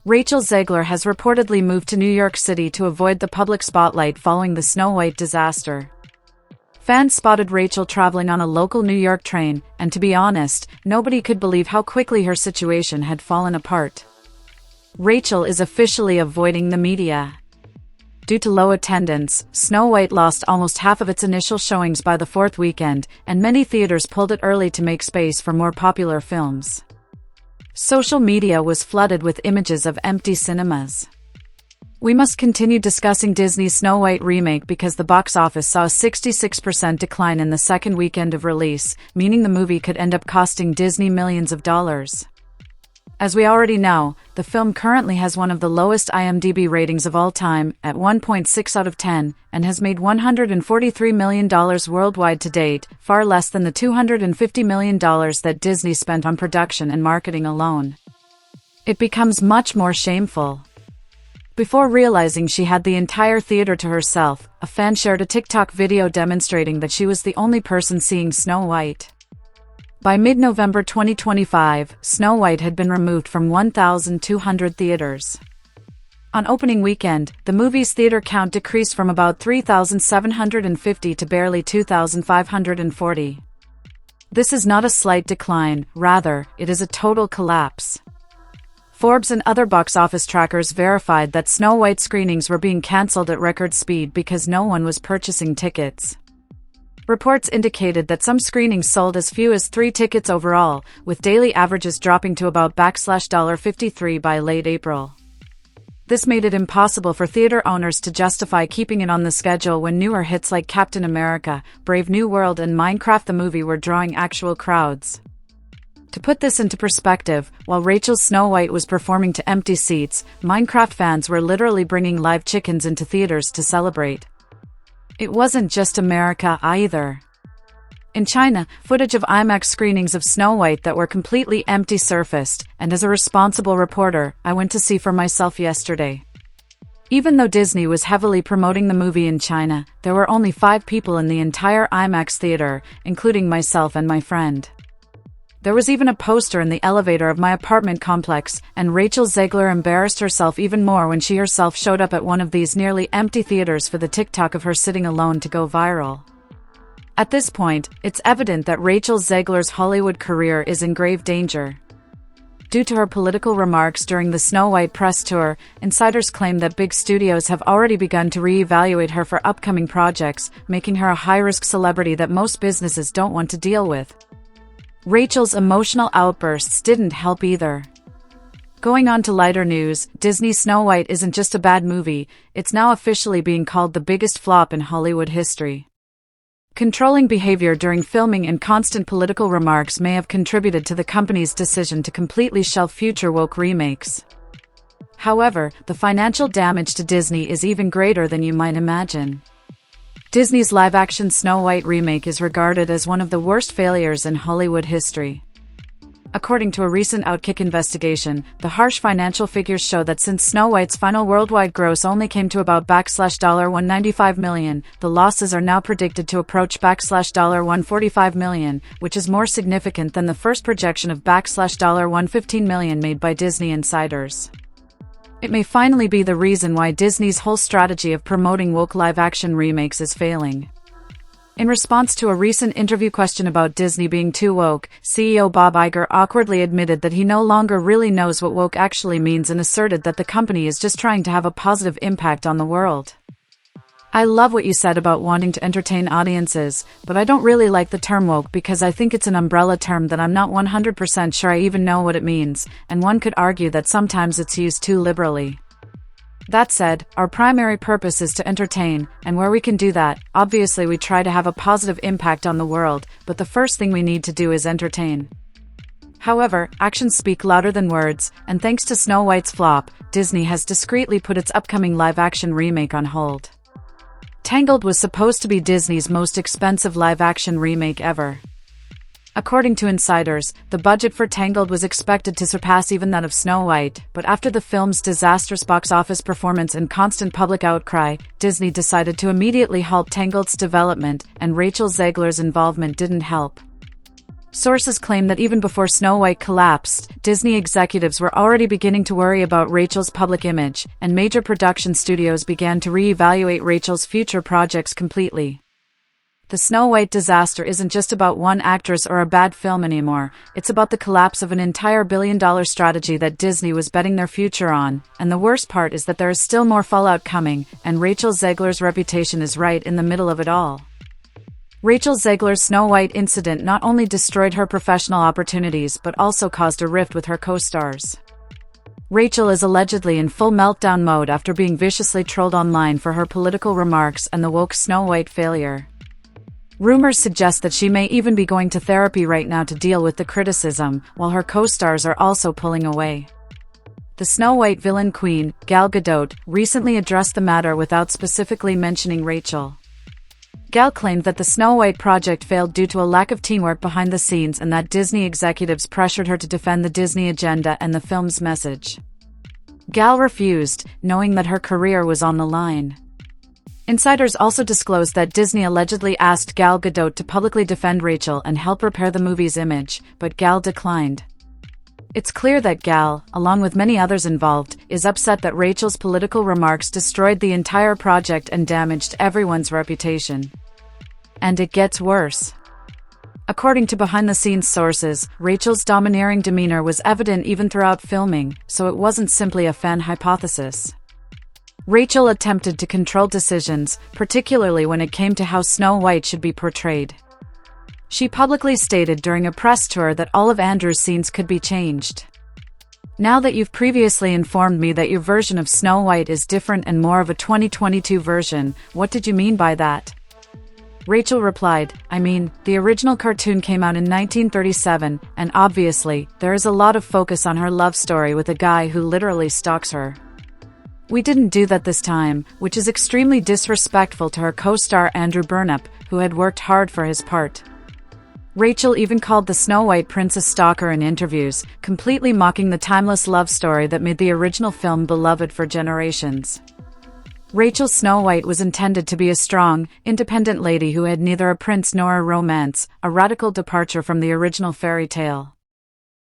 Rachel Zegler has reportedly moved to New York City to avoid the public spotlight following the Snow White disaster. Fans spotted Rachel traveling on a local New York train, and to be honest, nobody could believe how quickly her situation had fallen apart. Rachel is officially avoiding the media. Due to low attendance, Snow White lost almost half of its initial showings by the fourth weekend, and many theaters pulled it early to make space for more popular films. Social media was flooded with images of empty cinemas. We must continue discussing Disney's Snow White remake because the box office saw a 66% decline in the second weekend of release, meaning the movie could end up costing Disney millions of dollars. As we already know, the film currently has one of the lowest IMDb ratings of all time, at 1.6 out of 10, and has made $143 million worldwide to date, far less than the $250 million that Disney spent on production and marketing alone. It becomes much more shameful. Before realizing she had the entire theater to herself, a fan shared a TikTok video demonstrating that she was the only person seeing Snow White. By mid-November 2025, Snow White had been removed from 1,200 theaters. On opening weekend, the movie's theater count decreased from about 3,750 to barely 2,540. This is not a slight decline, rather, it is a total collapse. Forbes and other box office trackers verified that Snow White screenings were being cancelled at record speed because no one was purchasing tickets. Reports indicated that some screenings sold as few as 3 tickets overall, with daily averages dropping to about $53 by late April. This made it impossible for theater owners to justify keeping it on the schedule when newer hits like Captain America, Brave New World and Minecraft the movie were drawing actual crowds. To put this into perspective, while Rachel's Snow White was performing to empty seats, Minecraft fans were literally bringing live chickens into theaters to celebrate. It wasn't just America either. In China, footage of IMAX screenings of Snow White that were completely empty surfaced, and as a responsible reporter, I went to see for myself yesterday. Even though Disney was heavily promoting the movie in China, there were only 5 people in the entire IMAX theater, including myself and my friend. There was even a poster in the elevator of my apartment complex, and Rachel Zegler embarrassed herself even more when she herself showed up at one of these nearly empty theaters for the TikTok of her sitting alone to go viral. At this point, it's evident that Rachel Zegler's Hollywood career is in grave danger. Due to her political remarks during the Snow White press tour, insiders claim that big studios have already begun to re-evaluate her for upcoming projects, making her a high-risk celebrity that most businesses don't want to deal with. Rachel's emotional outbursts didn't help either. Going on to lighter news, Disney's Snow White isn't just a bad movie, it's now officially being called the biggest flop in Hollywood history. Controlling behavior during filming and constant political remarks may have contributed to the company's decision to completely shelve future woke remakes. However, the financial damage to Disney is even greater than you might imagine. Disney's live-action Snow White remake is regarded as one of the worst failures in Hollywood history. According to a recent Outkick investigation, the harsh financial figures show that since Snow White's final worldwide gross only came to about $195 million, the losses are now predicted to approach $145 million, which is more significant than the first projection of $115 million made by Disney insiders. It may finally be the reason why Disney's whole strategy of promoting woke live-action remakes is failing. In response to a recent interview question about Disney being too woke, CEO Bob Iger awkwardly admitted that he no longer really knows what woke actually means and asserted that the company is just trying to have a positive impact on the world. I love what you said about wanting to entertain audiences, but I don't really like the term woke because I think it's an umbrella term that I'm not 100% sure I even know what it means, and one could argue that sometimes it's used too liberally. That said, our primary purpose is to entertain, and where we can do that, obviously we try to have a positive impact on the world, but the first thing we need to do is entertain. However, actions speak louder than words, and thanks to Snow White's flop, Disney has discreetly put its upcoming live-action remake on hold. Tangled was supposed to be Disney's most expensive live-action remake ever. According to insiders, the budget for Tangled was expected to surpass even that of Snow White, but after the film's disastrous box office performance and constant public outcry, Disney decided to immediately halt Tangled's development, and Rachel Zegler's involvement didn't help. Sources claim that even before Snow White collapsed, Disney executives were already beginning to worry about Rachel's public image, and major production studios began to re-evaluate Rachel's future projects completely. The Snow White disaster isn't just about one actress or a bad film anymore, it's about the collapse of an entire billion-dollar strategy that Disney was betting their future on, and the worst part is that there is still more fallout coming, and Rachel Zegler's reputation is right in the middle of it all. Rachel Zegler's Snow White incident not only destroyed her professional opportunities but also caused a rift with her co-stars. Rachel is allegedly in full meltdown mode after being viciously trolled online for her political remarks and the woke Snow White failure. Rumors suggest that she may even be going to therapy right now to deal with the criticism, while her co-stars are also pulling away. The Snow White villain queen, Gal Gadot, recently addressed the matter without specifically mentioning Rachel. Gal claimed that the Snow White project failed due to a lack of teamwork behind the scenes and that Disney executives pressured her to defend the Disney agenda and the film's message. Gal refused, knowing that her career was on the line. Insiders also disclosed that Disney allegedly asked Gal Gadot to publicly defend Rachel and help repair the movie's image, but Gal declined. It's clear that Gal, along with many others involved, is upset that Rachel's political remarks destroyed the entire project and damaged everyone's reputation. And it gets worse. According to behind-the-scenes sources, Rachel's domineering demeanor was evident even throughout filming, so it wasn't simply a fan hypothesis. Rachel attempted to control decisions, particularly when it came to how Snow White should be portrayed. She publicly stated during a press tour that all of Andrew's scenes could be changed. Now that you've previously informed me that your version of Snow White is different and more of a 2022 version, what did you mean by that? Rachel replied, I mean, the original cartoon came out in 1937, and obviously, there is a lot of focus on her love story with a guy who literally stalks her. We didn't do that this time, which is extremely disrespectful to her co-star Andrew Burnap, who had worked hard for his part. Rachel even called the Snow White prince a stalker in interviews, completely mocking the timeless love story that made the original film beloved for generations. Rachel Snow White was intended to be a strong, independent lady who had neither a prince nor a romance, a radical departure from the original fairy tale.